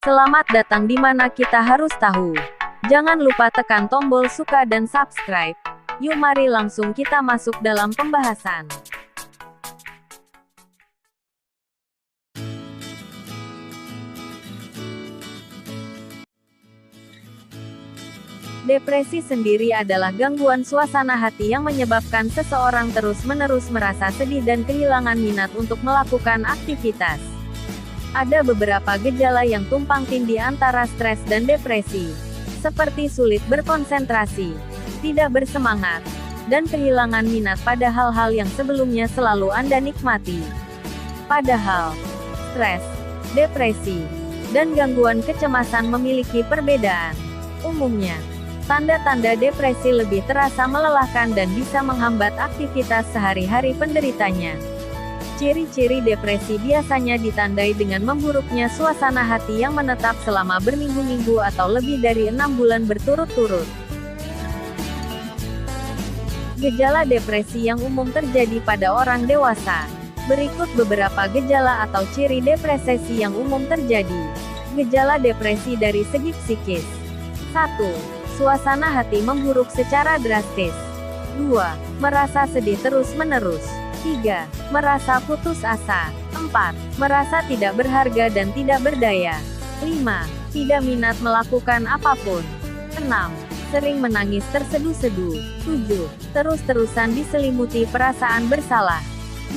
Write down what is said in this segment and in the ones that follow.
Selamat datang di mana kita harus tahu. Jangan lupa tekan tombol suka dan subscribe. Yuk mari langsung kita masuk dalam pembahasan. Depresi sendiri adalah gangguan suasana hati yang menyebabkan seseorang terus-menerus merasa sedih dan kehilangan minat untuk melakukan aktivitas. Ada beberapa gejala yang tumpang tindih antara stres dan depresi, seperti sulit berkonsentrasi, tidak bersemangat, dan kehilangan minat pada hal-hal yang sebelumnya selalu Anda nikmati. Padahal, stres, depresi, dan gangguan kecemasan memiliki perbedaan. Umumnya, tanda-tanda depresi lebih terasa melelahkan dan bisa menghambat aktivitas sehari-hari penderitanya. Ciri-ciri depresi biasanya ditandai dengan memburuknya suasana hati yang menetap selama berminggu-minggu atau lebih dari 6 bulan berturut-turut. Gejala depresi yang umum terjadi pada orang dewasa. Berikut beberapa gejala atau ciri depresi yang umum terjadi. Gejala depresi dari segi psikis. 1. Suasana hati memburuk secara drastis. 2. Merasa sedih terus-menerus. 3. Merasa putus asa. 4. Merasa tidak berharga dan tidak berdaya. 5. Tidak minat melakukan apapun. 6. Sering menangis terseduh-seduh. 7. Terus-terusan diselimuti perasaan bersalah.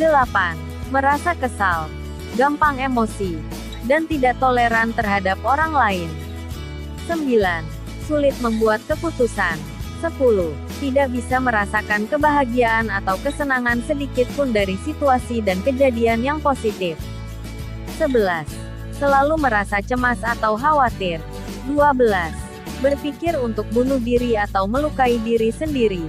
8. Merasa kesal, gampang emosi, dan tidak toleran terhadap orang lain. 9. Sulit membuat keputusan. 10. Tidak bisa merasakan kebahagiaan atau kesenangan sedikit pun dari situasi dan kejadian yang positif. 11. Selalu merasa cemas atau khawatir. 12. Berpikir untuk bunuh diri atau melukai diri sendiri.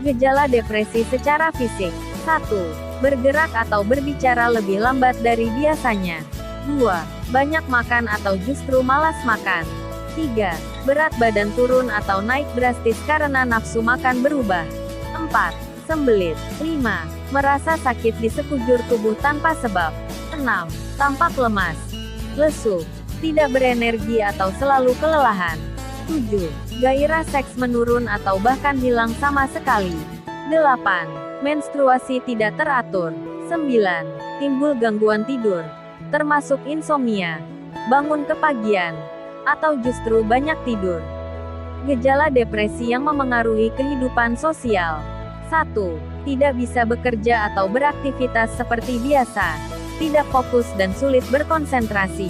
Gejala depresi secara fisik. 1. Bergerak atau berbicara lebih lambat dari biasanya. 2. Banyak makan atau justru malas makan. 3. Berat badan turun atau naik drastis karena nafsu makan berubah. 4. Sembelit. 5. Merasa sakit di sekujur tubuh tanpa sebab. 6. Tampak lemas, lesu, tidak berenergi atau selalu kelelahan. 7. Gairah seks menurun atau bahkan hilang sama sekali. 8. Menstruasi tidak teratur. 9. Timbul gangguan tidur, termasuk insomnia, bangun kepagian, atau justru banyak tidur. Gejala depresi yang memengaruhi kehidupan sosial. 1. Tidak bisa bekerja atau beraktivitas seperti biasa, tidak fokus dan sulit berkonsentrasi.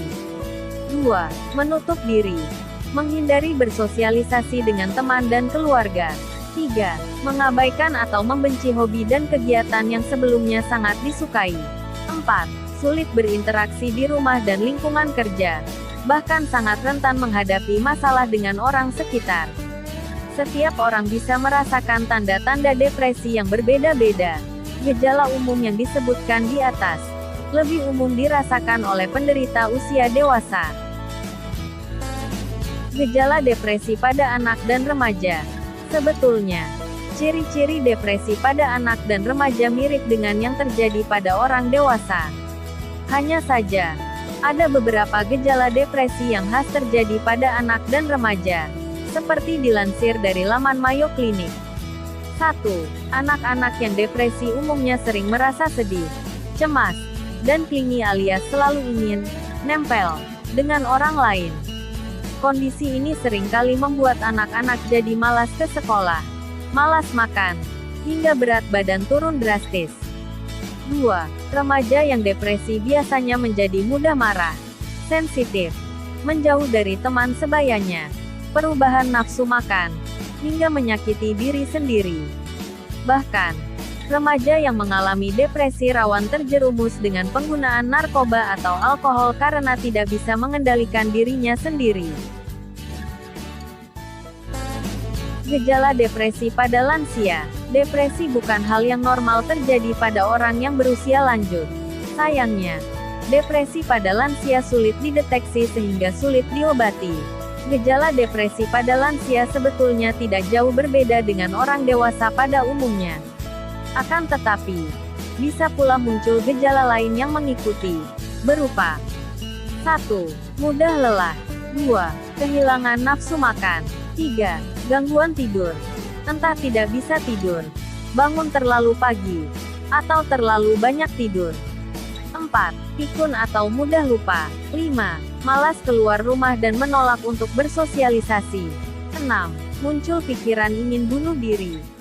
2. Menutup diri, menghindari bersosialisasi dengan teman dan keluarga. 3. Mengabaikan atau membenci hobi dan kegiatan yang sebelumnya sangat disukai. 4. Sulit berinteraksi di rumah dan lingkungan kerja, bahkan sangat rentan menghadapi masalah dengan orang sekitar. Setiap orang bisa merasakan tanda-tanda depresi yang berbeda-beda. Gejala umum yang disebutkan di atas lebih umum dirasakan oleh penderita usia dewasa. Gejala depresi pada anak dan remaja. Sebetulnya, ciri-ciri depresi pada anak dan remaja mirip dengan yang terjadi pada orang dewasa. Hanya saja, ada beberapa gejala depresi yang khas terjadi pada anak dan remaja, seperti dilansir dari laman Mayo Clinic. 1. Anak-anak yang depresi umumnya sering merasa sedih, cemas, dan clingy alias selalu ingin nempel dengan orang lain. Kondisi ini seringkali membuat anak-anak jadi malas ke sekolah, malas makan, hingga berat badan turun drastis. 2. Remaja yang depresi biasanya menjadi mudah marah, sensitif, menjauh dari teman sebayanya, perubahan nafsu makan, hingga menyakiti diri sendiri. Bahkan, remaja yang mengalami depresi rawan terjerumus dengan penggunaan narkoba atau alkohol karena tidak bisa mengendalikan dirinya sendiri. Gejala depresi pada lansia. Depresi bukan hal yang normal terjadi pada orang yang berusia lanjut. Sayangnya, depresi pada lansia sulit dideteksi sehingga sulit diobati. Gejala depresi pada lansia sebetulnya tidak jauh berbeda dengan orang dewasa pada umumnya. Akan tetapi, bisa pula muncul gejala lain yang mengikuti, berupa 1. Mudah lelah. 2. Kehilangan nafsu makan. 3. Gangguan tidur. Entah tidak bisa tidur, bangun terlalu pagi, atau terlalu banyak tidur. 4. Pikun atau mudah lupa. 5. Malas keluar rumah dan menolak untuk bersosialisasi. 6. Muncul pikiran ingin bunuh diri.